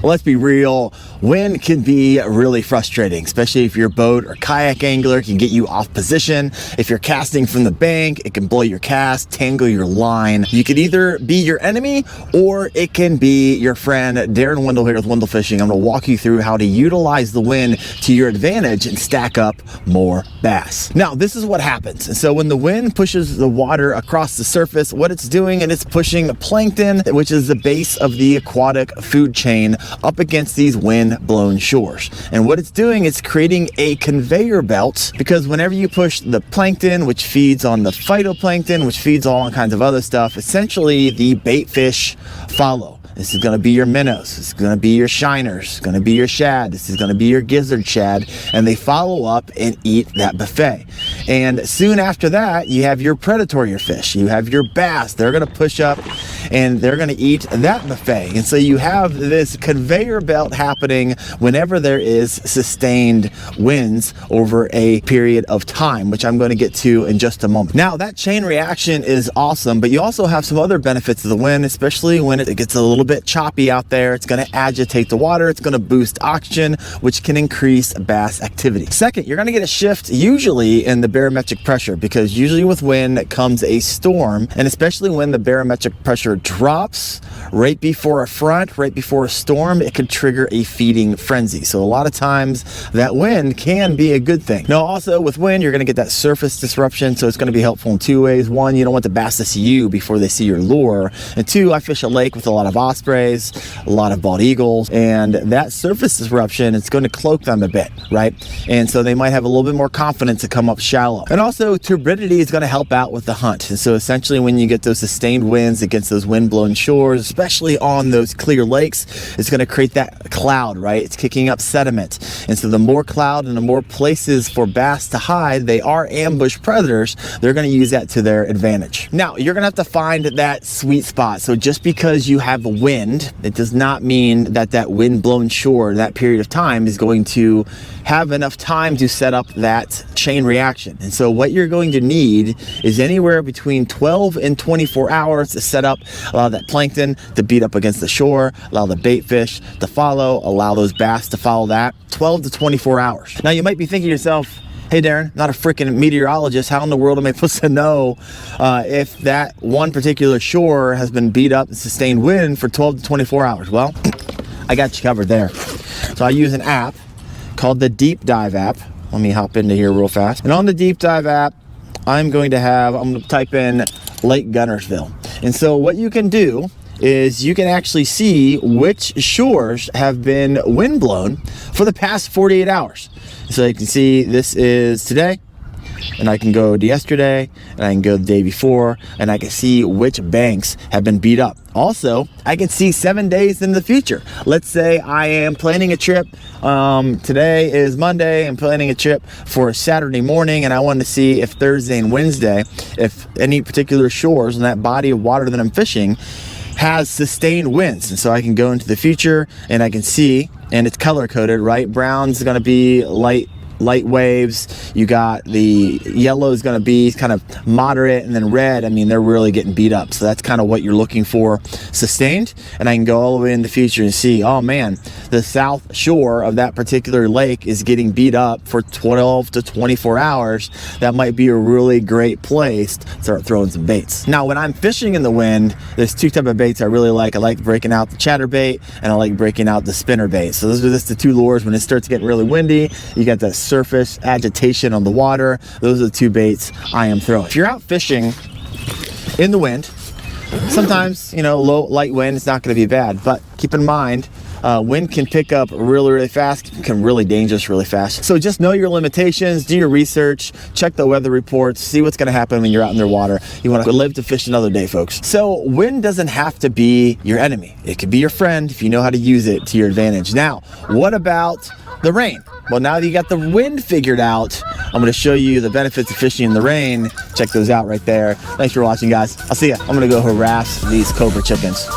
Let's be real, wind can be really frustrating, especially if you're a boat or kayak angler. It can get you off position. If you're casting from the bank, it can blow your cast, tangle your line. You could either be your enemy or it can be your friend. Daren Wendell here with Wendell Fishing. I'm going to walk you through how to utilize the wind to your advantage and stack up more bass. Now, this is what happens. And so when the wind pushes the water across the surface, what it's doing, and it's pushing plankton, which is the base of the aquatic food chain, up against these wind-blown shores. And what it's doing is creating a conveyor belt, because whenever you push the plankton, which feeds on the phytoplankton, which feeds on all kinds of other stuff, essentially the baitfish follow. This is going to be your minnows, this is going to be your shiners, it's going to be your shad, this is going to be your gizzard shad, and they follow up and eat that buffet. And soon after that, you have your predatory fish, you have your bass. They're going to push up and they're going to eat that buffet. And so you have this conveyor belt happening whenever there is sustained winds over a period of time, which I'm going to get to in just a moment. Now, that chain reaction is awesome, but you also have some other benefits of the wind, especially when it gets a little bit choppy out there. It's going to agitate the water, it's going to boost oxygen, which can increase bass activity. Second, you're going to get a shift usually in the barometric pressure, because usually with wind comes a storm, and especially when the barometric pressure drops right before a front, right before a storm, it could trigger a feeding frenzy. So a lot of times that wind can be a good thing. Now, also with wind, you're going to get that surface disruption, so it's going to be helpful in two ways. One, you don't want the bass to see you before they see your lure, and two, I fish a lake with a lot of ospreys, a lot of bald eagles, and that surface disruption, it's going to cloak them a bit, right? And so they might have a little bit more confidence to come up shallow. And also, turbidity is going to help out with the hunt. And so essentially when you get those sustained winds against those wind-blown shores, especially on those clear lakes, it's going to create that cloud, right? It's kicking up sediment. And so the more cloud and the more places for bass to hide, they are ambush predators, they're going to use that to their advantage. Now, you're going to have to find that sweet spot. So just because you have wind, it does not mean that that wind-blown shore, that period of time, is going to have enough time to set up that chain reaction. And so what you're going to need is anywhere between 12 and 24 hours to set up, allow that plankton to beat up against the shore, allow the bait fish to follow, allow those bass to follow that. 12 to 24 hours. Now, you might be thinking to yourself, hey Daren, not a freaking meteorologist, how in the world am I supposed to know if that one particular shore has been beat up and sustained wind for 12 to 24 hours? Well, I got you covered there. So I use an app called the Deep Dive app. Let me hop into here real fast. And on the Deep Dive app, I'm going to type in Lake Guntersville. And so what you can do is you can actually see which shores have been windblown for the past 48 hours. So you can see this is today, and I can go to yesterday, and I can go the day before, and I can see which banks have been beat up. Also, I can see 7 days in the future. Let's say I am planning a trip. Today is Monday. I'm planning a trip for Saturday morning, and I want to see if Thursday and Wednesday, if any particular shores in that body of water that I'm fishing has sustained winds. And so I can go into the future and I can see, and it's color coded, right? Brown's going to be light waves, you got the yellow is going to be kind of moderate, and then red, I mean, they're really getting beat up. So that's kind of what you're looking for sustained. And I can go all the way in the future and see, oh man, the south shore of that particular lake is getting beat up for 12 to 24 hours. That might be a really great place to start throwing some baits. Now, when I'm fishing in the wind, there's two types of baits I really like. I like breaking out the chatterbait, and I like breaking out the spinner bait. So those are just the two lures. When it starts getting really windy, you got that surface agitation on the water. Those are the two baits I am throwing. If you're out fishing in the wind, sometimes, you know, light wind is not going to be bad, but keep in mind, wind can pick up really fast, can really dangerous really fast. So just know your limitations, do your research, check the weather reports, see what's going to happen when you're out in the water. You want to live to fish another day, folks. So wind doesn't have to be your enemy. It could be your friend if you know how to use it to your advantage. Now, what about the rain? Well, now that you got the wind figured out, I'm going to show you the benefits of fishing in the rain. Check those out right there. Thanks for watching, guys. I'll see ya. I'm going to go harass these cobra chickens.